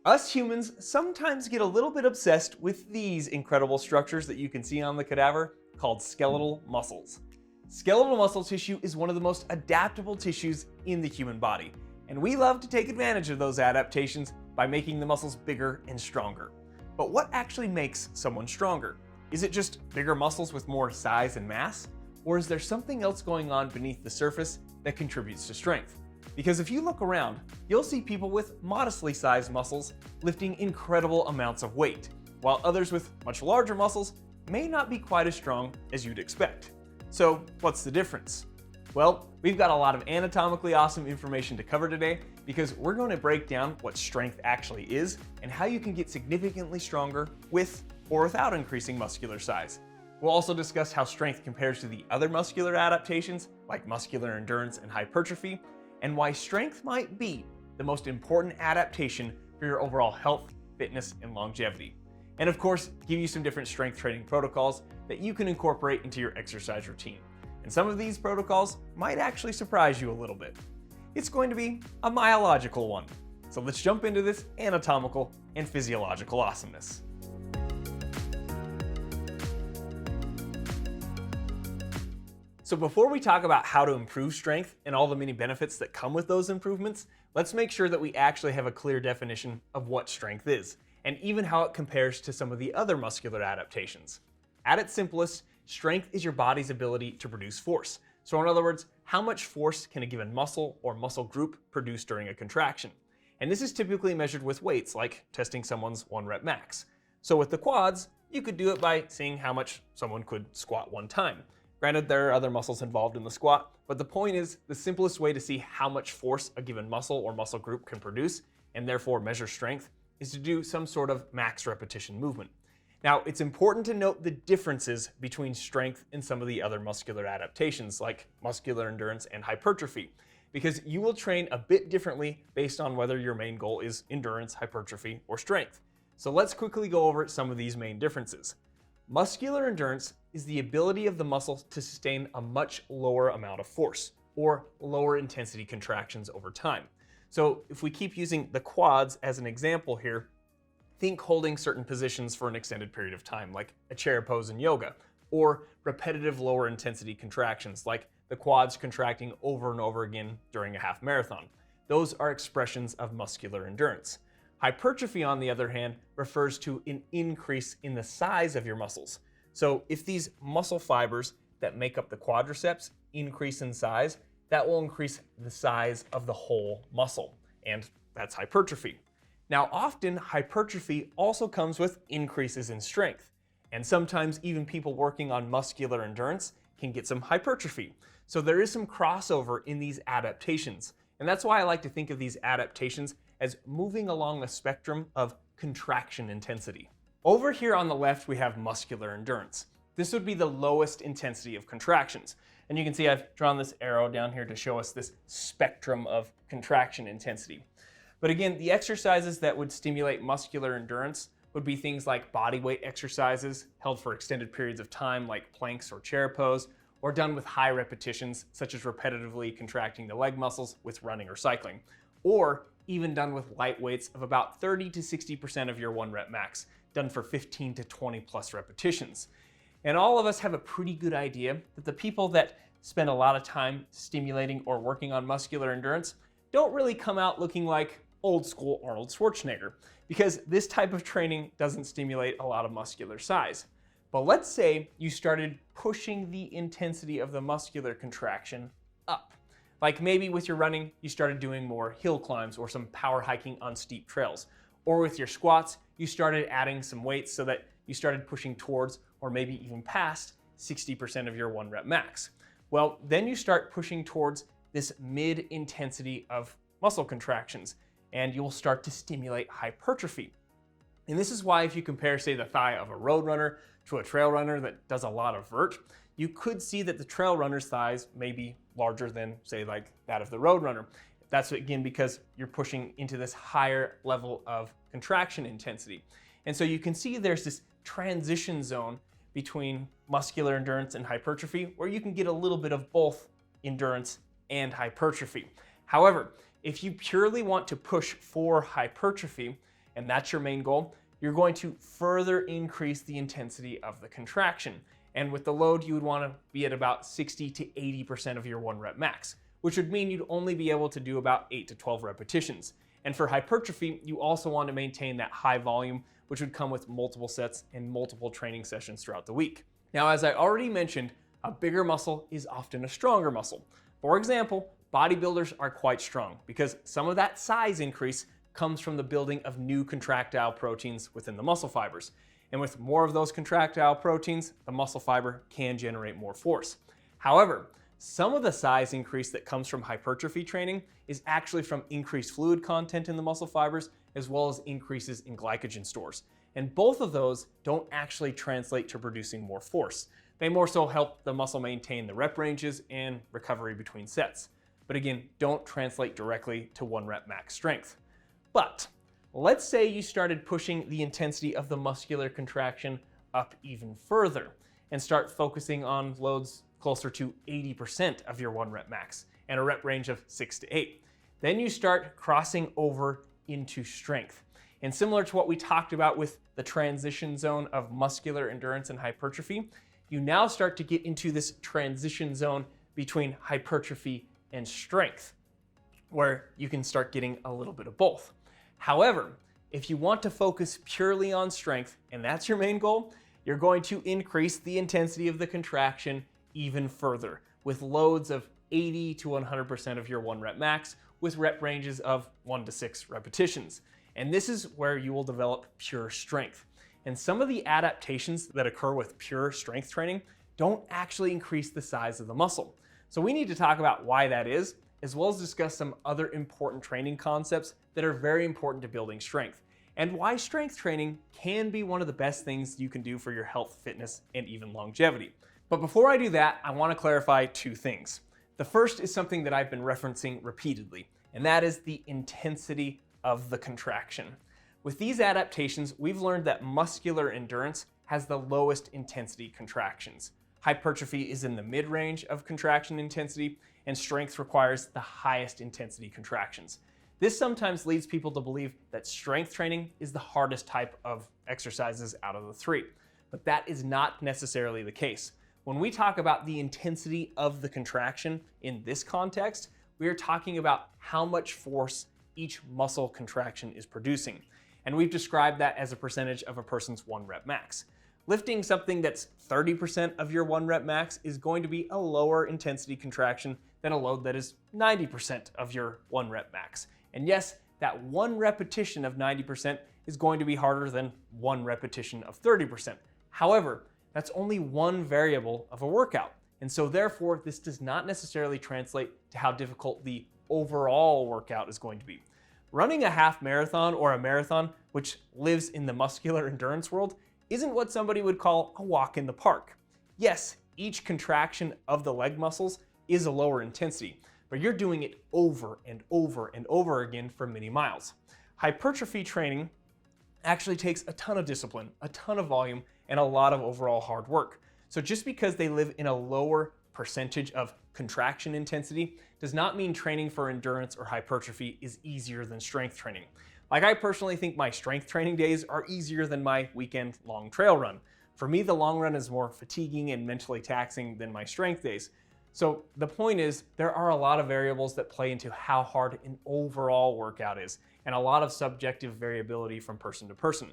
Us humans sometimes get a little bit obsessed with these incredible structures that you can see on the cadaver called skeletal muscles. Skeletal muscle tissue is one of the most adaptable tissues in the human body, and we love to take advantage of those adaptations by making the muscles bigger and stronger. But what actually makes someone stronger? Is it just bigger muscles with more size and mass? Or is there something else going on beneath the surface that contributes to strength? Because if you look around, you'll see people with modestly sized muscles lifting incredible amounts of weight, while others with much larger muscles may not be quite as strong as you'd expect. So what's the difference? Well, we've got a lot of anatomically awesome information to cover today because we're going to break down what strength actually is and how you can get significantly stronger with or without increasing muscular size. We'll also discuss how strength compares to the other muscular adaptations like muscular endurance and hypertrophy, and why strength might be the most important adaptation for your overall health, fitness, and longevity. And of course, give you some different strength training protocols that you can incorporate into your exercise routine. And some of these protocols might actually surprise you a little bit. It's going to be a myological one. So let's jump into this anatomical and physiological awesomeness. So before we talk about how to improve strength and all the many benefits that come with those improvements, let's make sure that we actually have a clear definition of what strength is, and even how it compares to some of the other muscular adaptations. At its simplest, strength is your body's ability to produce force. So in other words, how much force can a given muscle or muscle group produce during a contraction? And this is typically measured with weights, like testing someone's 1 rep max. So with the quads, you could do it by seeing how much someone could squat one time. Granted, there are other muscles involved in the squat, but the point is the simplest way to see how much force a given muscle or muscle group can produce, and therefore measure strength, is to do some sort of max repetition movement. Now, it's important to note the differences between strength and some of the other muscular adaptations like muscular endurance and hypertrophy, because you will train a bit differently based on whether your main goal is endurance, hypertrophy, or strength. So let's quickly go over some of these main differences. Muscular endurance is the ability of the muscle to sustain a much lower amount of force, or lower intensity contractions over time. So if we keep using the quads as an example here, think holding certain positions for an extended period of time, like a chair pose in yoga, or repetitive lower intensity contractions, like the quads contracting over and over again during a half marathon. Those are expressions of muscular endurance. Hypertrophy, on the other hand, refers to an increase in the size of your muscles. So if these muscle fibers that make up the quadriceps increase in size, that will increase the size of the whole muscle, and that's hypertrophy. Now, often hypertrophy also comes with increases in strength, and sometimes even people working on muscular endurance can get some hypertrophy. So there is some crossover in these adaptations, and that's why I like to think of these adaptations as moving along a spectrum of contraction intensity. Over here on the left, we have muscular endurance. This would be the lowest intensity of contractions. And you can see I've drawn this arrow down here to show us this spectrum of contraction intensity. But again, the exercises that would stimulate muscular endurance would be things like body weight exercises held for extended periods of time, like planks or chair pose, or done with high repetitions, such as repetitively contracting the leg muscles with running or cycling, or even done with light weights of about 30 to 60% of your 1 rep max, done for 15 to 20 plus repetitions. And all of us have a pretty good idea that the people that spend a lot of time stimulating or working on muscular endurance don't really come out looking like old school Arnold Schwarzenegger, because this type of training doesn't stimulate a lot of muscular size. But let's say you started pushing the intensity of the muscular contraction up. Like maybe with your running, you started doing more hill climbs or some power hiking on steep trails. Or with your squats, you started adding some weights so that you started pushing towards or maybe even past 60% of your 1 rep max. Well, then you start pushing towards this mid-intensity of muscle contractions, and you'll start to stimulate hypertrophy. And this is why if you compare, say, the thigh of a road runner to a trail runner that does a lot of vert, you could see that the trail runner's thighs may be larger than, say, like that of the road runner. That's again because you're pushing into this higher level of contraction intensity. And so you can see there's this transition zone between muscular endurance and hypertrophy where you can get a little bit of both endurance and hypertrophy. However, if you purely want to push for hypertrophy, and that's your main goal, you're going to further increase the intensity of the contraction. And with the load, you would want to be at about 60 to 80% of your 1 rep max, which would mean you'd only be able to do about 8 to 12 repetitions. And for hypertrophy, you also want to maintain that high volume, which would come with multiple sets and multiple training sessions throughout the week. Now, as I already mentioned, a bigger muscle is often a stronger muscle. For example, bodybuilders are quite strong because some of that size increase comes from the building of new contractile proteins within the muscle fibers. And with more of those contractile proteins, the muscle fiber can generate more force. However, some of the size increase that comes from hypertrophy training is actually from increased fluid content in the muscle fibers, as well as increases in glycogen stores. And both of those don't actually translate to producing more force. They more so help the muscle maintain the rep ranges and recovery between sets. But again, don't translate directly to 1 rep max strength. But let's say you started pushing the intensity of the muscular contraction up even further and start focusing on loads closer to 80% of your 1 rep max and a rep range of 6 to 8. Then you start crossing over into strength. And similar to what we talked about with the transition zone of muscular endurance and hypertrophy, you now start to get into this transition zone between hypertrophy and strength, where you can start getting a little bit of both. However, if you want to focus purely on strength, and that's your main goal, you're going to increase the intensity of the contraction even further with loads of 80 to 100% of your 1 rep max with rep ranges of 1 to 6 repetitions. And this is where you will develop pure strength. And some of the adaptations that occur with pure strength training don't actually increase the size of the muscle. So we need to talk about why that is, as well as discuss some other important training concepts that are very important to building strength, and why strength training can be one of the best things you can do for your health, fitness, and even longevity. But before I do that, I want to clarify 2 things. The first is something that I've been referencing repeatedly, and that is the intensity of the contraction. With these adaptations, we've learned that muscular endurance has the lowest intensity contractions. Hypertrophy is in the mid-range of contraction intensity, and strength requires the highest intensity contractions. This sometimes leads people to believe that strength training is the hardest type of exercises out of the 3, but that is not necessarily the case. When we talk about the intensity of the contraction in this context, we are talking about how much force each muscle contraction is producing. And we've described that as a percentage of a person's 1 rep max. Lifting something that's 30% of your 1 rep max is going to be a lower intensity contraction than a load that is 90% of your 1 rep max. And yes, that 1 repetition of 90% is going to be harder than 1 repetition of 30%. However, that's only one variable of a workout. And so therefore, this does not necessarily translate to how difficult the overall workout is going to be. Running a half marathon or a marathon, which lives in the muscular endurance world, isn't what somebody would call a walk in the park. Yes, each contraction of the leg muscles is a lower intensity, but you're doing it over and over and over again for many miles. Hypertrophy training actually takes a ton of discipline, a ton of volume, and a lot of overall hard work. So just because they live in a lower percentage of contraction intensity does not mean training for endurance or hypertrophy is easier than strength training. Like, I personally think my strength training days are easier than my weekend long trail run. For me, the long run is more fatiguing and mentally taxing than my strength days. So the point is, there are a lot of variables that play into how hard an overall workout is, and a lot of subjective variability from person to person.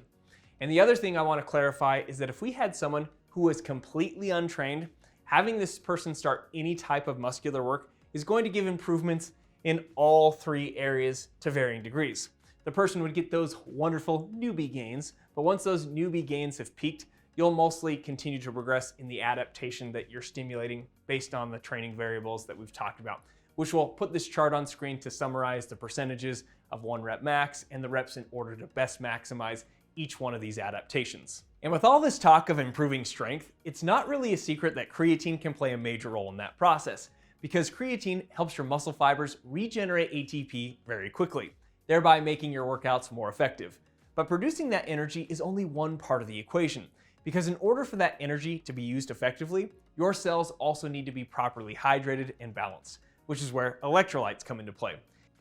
And the other thing I want to clarify is that if we had someone who is completely untrained, having this person start any type of muscular work is going to give improvements in all 3 areas to varying degrees. The person would get those wonderful newbie gains, but once those newbie gains have peaked, you'll mostly continue to progress in the adaptation that you're stimulating based on the training variables that we've talked about, which will put this chart on screen to summarize the percentages of 1 rep max and the reps in order to best maximize each one of these adaptations. And with all this talk of improving strength, it's not really a secret that creatine can play a major role in that process, because creatine helps your muscle fibers regenerate ATP very quickly, thereby making your workouts more effective. But producing that energy is only one part of the equation, because in order for that energy to be used effectively, your cells also need to be properly hydrated and balanced, which is where electrolytes come into play.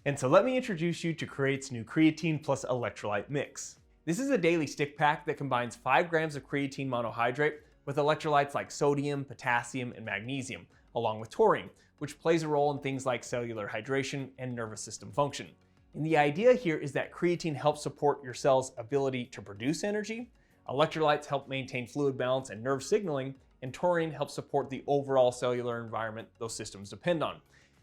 And so let me introduce you to Create's new creatine plus electrolyte mix. This is a daily stick pack that combines 5 grams of creatine monohydrate with electrolytes like sodium, potassium, and magnesium, along with taurine, which plays a role in things like cellular hydration and nervous system function. And the idea here is that creatine helps support your cell's ability to produce energy, electrolytes help maintain fluid balance and nerve signaling, and taurine helps support the overall cellular environment those systems depend on.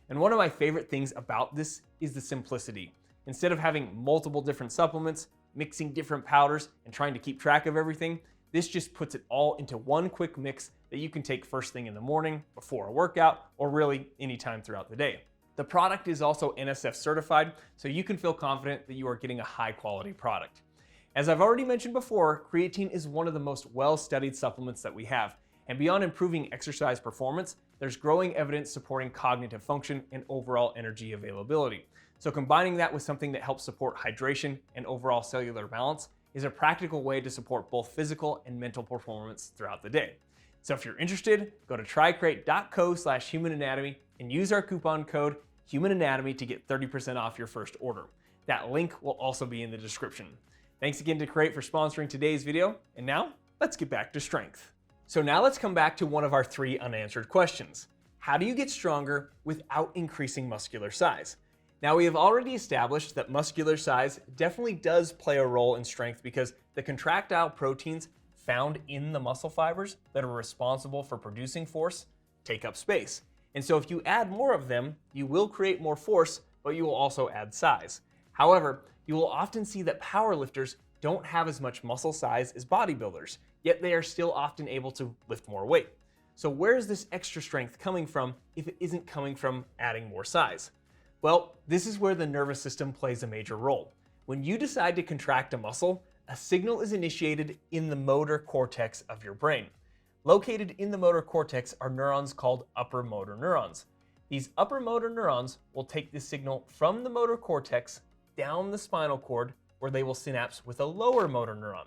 And one of my favorite things about this is the simplicity. Instead of having multiple different supplements, mixing different powders, and trying to keep track of everything, this just puts it all into one quick mix that you can take first thing in the morning, before a workout, or really anytime throughout the day. The product is also NSF certified, so you can feel confident that you are getting a high quality product. As I've already mentioned before, creatine is one of the most well-studied supplements that we have. And beyond improving exercise performance, there's growing evidence supporting cognitive function and overall energy availability. So combining that with something that helps support hydration and overall cellular balance is a practical way to support both physical and mental performance throughout the day. So if you're interested, go to trycrate.co/humananatomy and use our coupon code HUMANANATOMY to get 30% off your first order. That link will also be in the description. Thanks again to Crate for sponsoring today's video, and now let's get back to strength. So now let's come back to one of our 3 unanswered questions. How do you get stronger without increasing muscular size? Now we have already established that muscular size definitely does play a role in strength because the contractile proteins found in the muscle fibers that are responsible for producing force take up space. And so if you add more of them, you will create more force, but you will also add size. However, you will often see that powerlifters don't have as much muscle size as bodybuilders, yet they are still often able to lift more weight. So where is this extra strength coming from if it isn't coming from adding more size? Well, this is where the nervous system plays a major role. When you decide to contract a muscle, a signal is initiated in the motor cortex of your brain. Located in the motor cortex are neurons called upper motor neurons. These upper motor neurons will take this signal from the motor cortex down the spinal cord, where they will synapse with a lower motor neuron.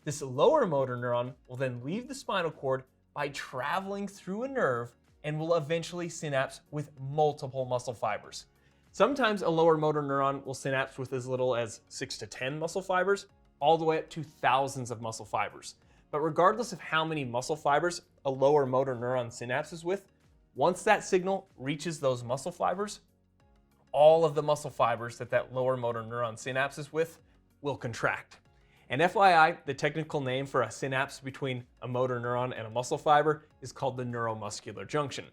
This lower motor neuron will then leave the spinal cord by traveling through a nerve and will eventually synapse with multiple muscle fibers. Sometimes a lower motor neuron will synapse with as little as 6 to 10 muscle fibers, all the way up to thousands of muscle fibers. But regardless of how many muscle fibers a lower motor neuron synapses with, once that signal reaches those muscle fibers, all of the muscle fibers that lower motor neuron synapses with will contract. And FYI, the technical name for a synapse between a motor neuron and a muscle fiber is called the neuromuscular junction.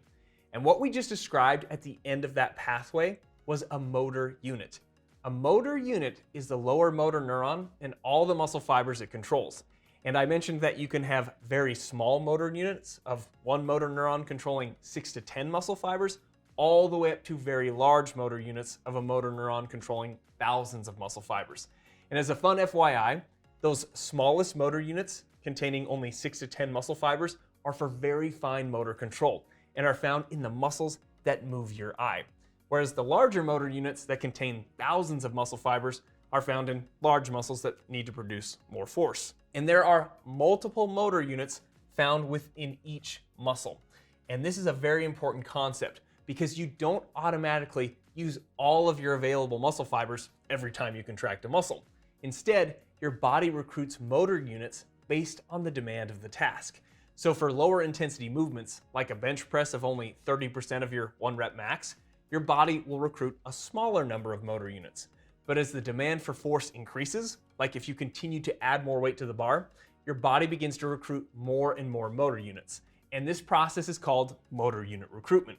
And what we just described at the end of that pathway was a motor unit. A motor unit is the lower motor neuron and all the muscle fibers it controls. And I mentioned that you can have very small motor units of one motor neuron controlling 6 to 10 muscle fibers, all the way up to very large motor units of a motor neuron controlling thousands of muscle fibers. And as a fun FYI, those smallest motor units containing only 6 to 10 muscle fibers are for very fine motor control and are found in the muscles that move your eye. Whereas the larger motor units that contain thousands of muscle fibers are found in large muscles that need to produce more force. And there are multiple motor units found within each muscle. And this is a very important concept because you don't automatically use all of your available muscle fibers every time you contract a muscle. Instead, your body recruits motor units based on the demand of the task. So for lower intensity movements, like a bench press of only 30% of your 1 rep max, your body will recruit a smaller number of motor units. But as the demand for force increases, like if you continue to add more weight to the bar, your body begins to recruit more and more motor units. And this process is called motor unit recruitment.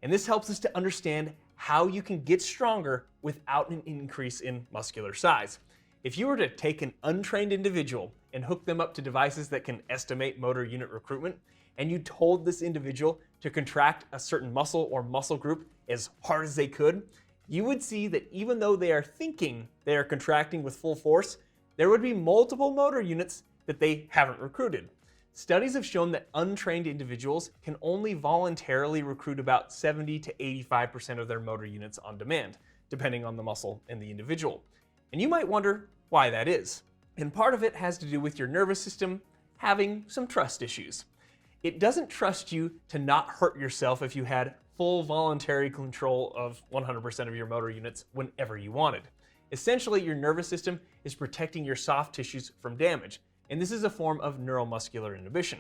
And this helps us to understand how you can get stronger without an increase in muscular size. If you were to take an untrained individual and hook them up to devices that can estimate motor unit recruitment, and you told this individual to contract a certain muscle or muscle group as hard as they could, you would see that even though they are thinking they are contracting with full force, there would be multiple motor units that they haven't recruited. Studies have shown that untrained individuals can only voluntarily recruit about 70 to 85% of their motor units on demand, depending on the muscle and the individual. And you might wonder why that is. And part of it has to do with your nervous system having some trust issues. It doesn't trust you to not hurt yourself if you had full voluntary control of 100% of your motor units whenever you wanted. Essentially, your nervous system is protecting your soft tissues from damage, and this is a form of neuromuscular inhibition.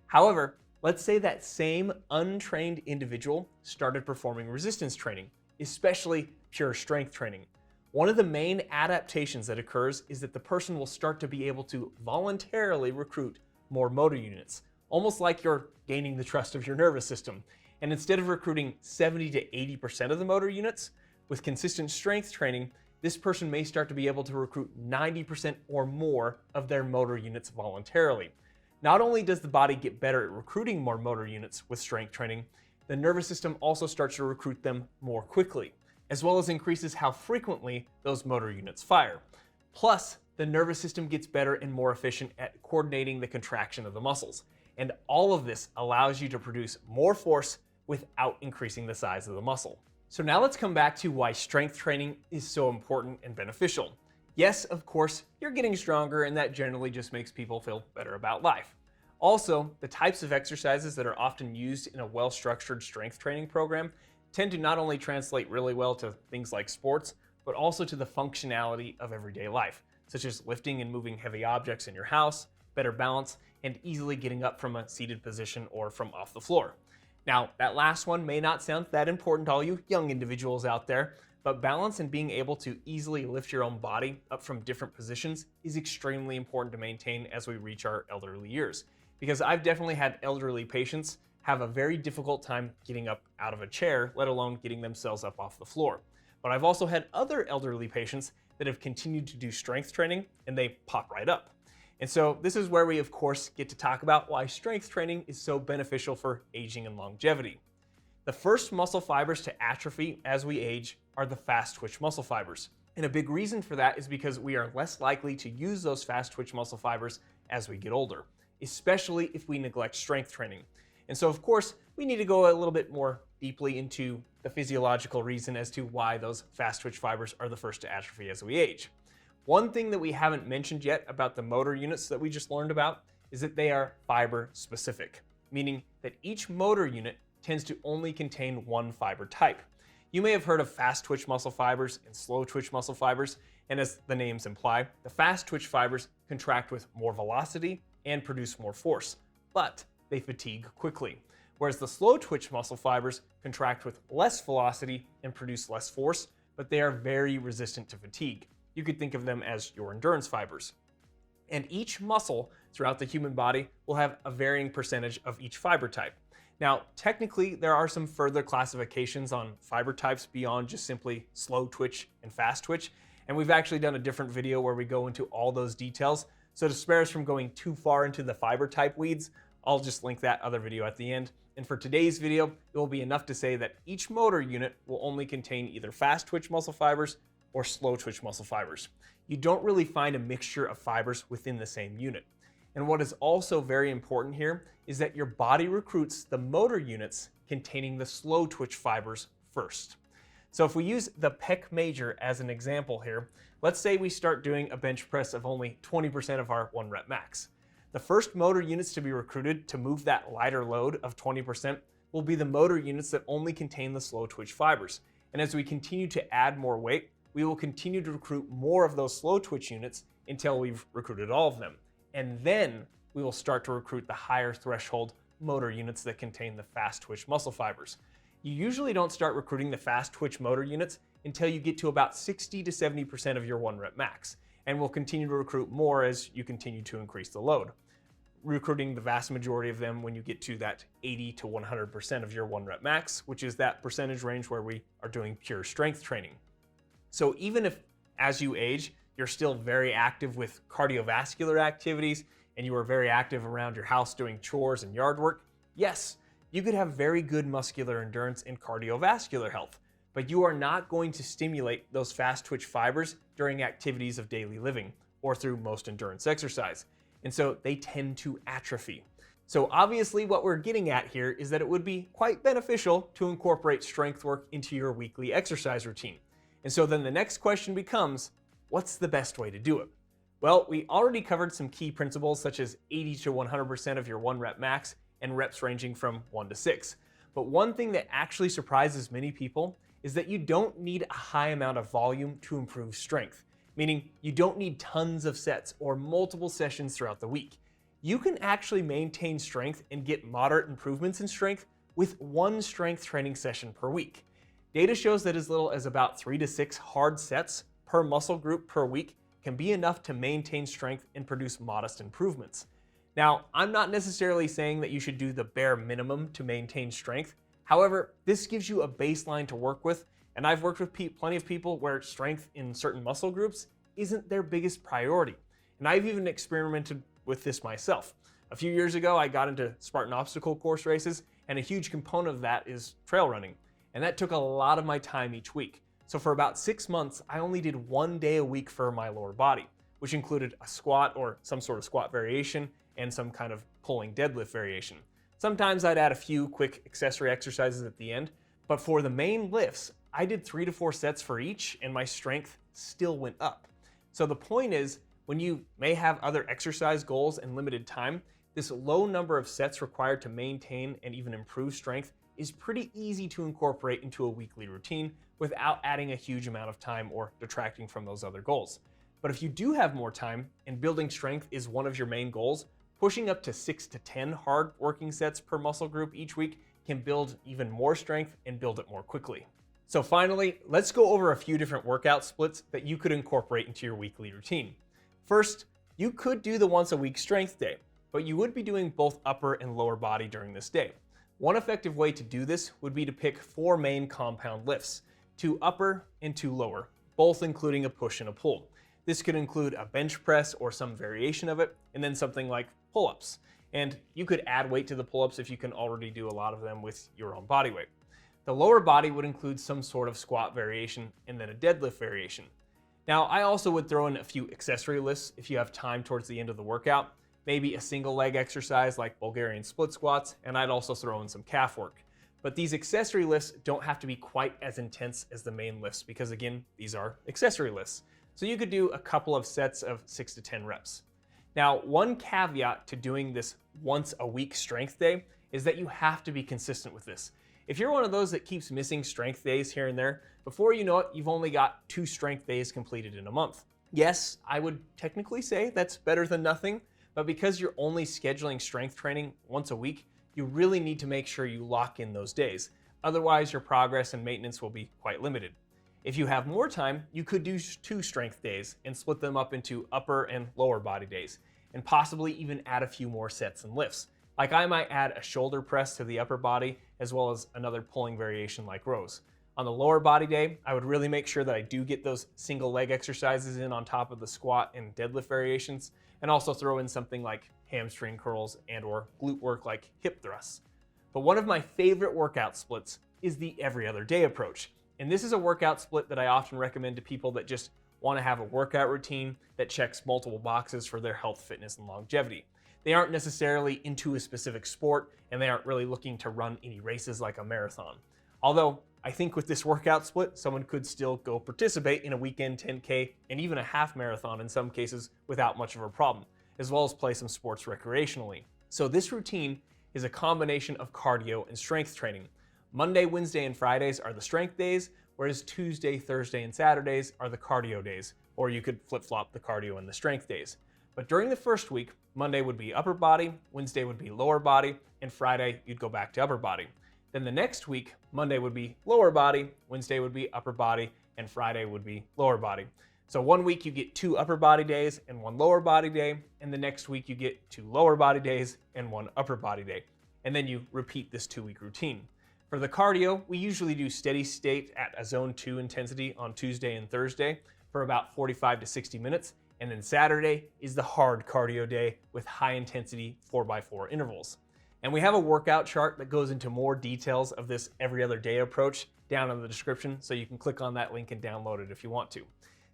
However, let's say that same untrained individual started performing resistance training, especially pure strength training. One of the main adaptations that occurs is that the person will start to be able to voluntarily recruit more motor units, almost like you're gaining the trust of your nervous system. And instead of recruiting 70 to 80% of the motor units, with consistent strength training, this person may start to be able to recruit 90% or more of their motor units voluntarily. Not only does the body get better at recruiting more motor units with strength training, the nervous system also starts to recruit them more quickly, as well as increases how frequently those motor units fire. Plus, the nervous system gets better and more efficient at coordinating the contraction of the muscles. And all of this allows you to produce more force without increasing the size of the muscle. So now let's come back to why strength training is so important and beneficial. Yes, of course, you're getting stronger, and that generally just makes people feel better about life. Also, the types of exercises that are often used in a well-structured strength training program tend to not only translate really well to things like sports, but also to the functionality of everyday life, such as lifting and moving heavy objects in your house, better balance, and easily getting up from a seated position or from off the floor. Now, that last one may not sound that important to all you young individuals out there, but balance and being able to easily lift your own body up from different positions is extremely important to maintain as we reach our elderly years. Because I've definitely had elderly patients have a very difficult time getting up out of a chair, let alone getting themselves up off the floor. But I've also had other elderly patients that have continued to do strength training and they pop right up. And so this is where we, of course, get to talk about why strength training is so beneficial for aging and longevity. The first muscle fibers to atrophy as we age are the fast twitch muscle fibers. And a big reason for that is because we are less likely to use those fast twitch muscle fibers as we get older, especially if we neglect strength training. And so, of course, we need to go a little bit more deeply into the physiological reason as to why those fast twitch fibers are the first to atrophy as we age. One thing that we haven't mentioned yet about the motor units that we just learned about is that they are fiber specific, meaning that each motor unit tends to only contain one fiber type. You may have heard of fast twitch muscle fibers and slow twitch muscle fibers, and as the names imply, the fast twitch fibers contract with more velocity and produce more force, but they fatigue quickly. Whereas the slow twitch muscle fibers contract with less velocity and produce less force, but they are very resistant to fatigue. You could think of them as your endurance fibers. And each muscle throughout the human body will have a varying percentage of each fiber type. Now, technically, there are some further classifications on fiber types beyond just simply slow twitch and fast twitch. And we've actually done a different video where we go into all those details. So to spare us from going too far into the fiber type weeds, I'll just link that other video at the end. And for today's video, it will be enough to say that each motor unit will only contain either fast twitch muscle fibers or slow twitch muscle fibers. You don't really find a mixture of fibers within the same unit. And what is also very important here is that your body recruits the motor units containing the slow twitch fibers first. So if we use the pec major as an example here, let's say we start doing a bench press of only 20% of our 1 rep max. The first motor units to be recruited to move that lighter load of 20% will be the motor units that only contain the slow twitch fibers. And as we continue to add more weight, we will continue to recruit more of those slow twitch units until we've recruited all of them. And then we will start to recruit the higher threshold motor units that contain the fast twitch muscle fibers. You usually don't start recruiting the fast twitch motor units until you get to about 60 to 70% of your 1 rep max. And we'll continue to recruit more as you continue to increase the load, recruiting the vast majority of them when you get to that 80 to 100% of your 1 rep max, which is that percentage range where we are doing pure strength training. So even if as you age, you're still very active with cardiovascular activities and you are very active around your house doing chores and yard work, yes, you could have very good muscular endurance and cardiovascular health, but you are not going to stimulate those fast twitch fibers during activities of daily living or through most endurance exercise. And so they tend to atrophy. So obviously what we're getting at here is that it would be quite beneficial to incorporate strength work into your weekly exercise routine. And so then the next question becomes, what's the best way to do it? Well, we already covered some key principles such as 80 to 100% of your 1 rep max and reps ranging from 1 to 6. But one thing that actually surprises many people is that you don't need a high amount of volume to improve strength, meaning you don't need tons of sets or multiple sessions throughout the week. You can actually maintain strength and get moderate improvements in strength with one strength training session per week. Data shows that as little as about 3 to 6 hard sets per muscle group per week can be enough to maintain strength and produce modest improvements. Now, I'm not necessarily saying that you should do the bare minimum to maintain strength. However, this gives you a baseline to work with, and I've worked with plenty of people where strength in certain muscle groups isn't their biggest priority. And I've even experimented with this myself. A few years ago, I got into Spartan obstacle course races, and a huge component of that is trail running. And that took a lot of my time each week. So for about 6 months, I only did 1 day a week for my lower body, which included a squat or some sort of squat variation and some kind of pulling deadlift variation. Sometimes I'd add a few quick accessory exercises at the end, but for the main lifts, I did 3 to 4 sets for each, and my strength still went up. So the point is, when you may have other exercise goals and limited time, this low number of sets required to maintain and even improve strength is pretty easy to incorporate into a weekly routine without adding a huge amount of time or detracting from those other goals. But if you do have more time and building strength is one of your main goals, pushing up to 6 to 10 hard working sets per muscle group each week can build even more strength and build it more quickly. So finally, let's go over a few different workout splits that you could incorporate into your weekly routine. First, you could do the once a week strength day, but you would be doing both upper and lower body during this day. One effective way to do this would be to pick 4 main compound lifts, 2 upper and 2 lower, both including a push and a pull. This could include a bench press or some variation of it, and then something like pull-ups. And you could add weight to the pull-ups if you can already do a lot of them with your own body weight. The lower body would include some sort of squat variation and then a deadlift variation. Now, I also would throw in a few accessory lifts if you have time towards the end of the workout, maybe a single leg exercise like Bulgarian split squats, and I'd also throw in some calf work. But these accessory lifts don't have to be quite as intense as the main lifts because, again, these are accessory lifts. So you could do a couple of sets of 6 to 10 reps. Now, one caveat to doing this once a week strength day is that you have to be consistent with this. If you're one of those that keeps missing strength days here and there, before you know it, you've only got 2 strength days completed in a month. Yes, I would technically say that's better than nothing, but because you're only scheduling strength training once a week, you really need to make sure you lock in those days. Otherwise, your progress and maintenance will be quite limited. If you have more time, you could do 2 strength days and split them up into upper and lower body days, and possibly even add a few more sets and lifts. Like I might add a shoulder press to the upper body, as well as another pulling variation like rows. On the lower body day, I would really make sure that I do get those single leg exercises in on top of the squat and deadlift variations, and also throw in something like hamstring curls and or glute work like hip thrusts. But one of my favorite workout splits is the every other day approach. And this is a workout split that I often recommend to people that just want to have a workout routine that checks multiple boxes for their health, fitness, and longevity. They aren't necessarily into a specific sport, and they aren't really looking to run any races like a marathon. Although, I think with this workout split, someone could still go participate in a weekend 10K and even a half marathon in some cases without much of a problem, as well as play some sports recreationally. So this routine is a combination of cardio and strength training. Monday, Wednesday, and Fridays are the strength days, whereas Tuesday, Thursday, and Saturdays are the cardio days, or you could flip-flop the cardio and the strength days. But during the first week, Monday would be upper body, Wednesday would be lower body, and Friday you'd go back to upper body. Then the next week, Monday would be lower body, Wednesday would be upper body, and Friday would be lower body. So one week you get 2 upper body days and 1 lower body day, and the next week you get 2 lower body days and 1 upper body day. And then you repeat this 2-week routine. For the cardio, we usually do steady state at a zone 2 intensity on Tuesday and Thursday for about 45 to 60 minutes. And then Saturday is the hard cardio day with high intensity 4x4 intervals. And we have a workout chart that goes into more details of this every other day approach down in the description, so you can click on that link and download it if you want to.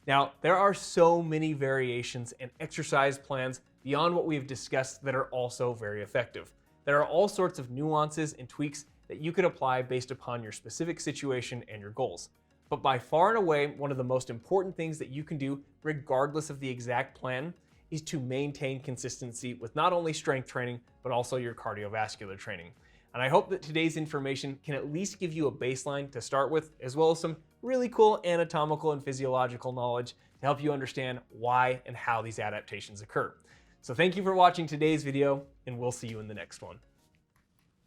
Now, there are so many variations and exercise plans beyond what we've discussed that are also very effective. There are all sorts of nuances and tweaks that you could apply based upon your specific situation and your goals. But by far and away, one of the most important things that you can do, regardless of the exact plan, is to maintain consistency with not only strength training, but also your cardiovascular training. And I hope that today's information can at least give you a baseline to start with, as well as some really cool anatomical and physiological knowledge to help you understand why and how these adaptations occur. So thank you for watching today's video, and we'll see you in the next one.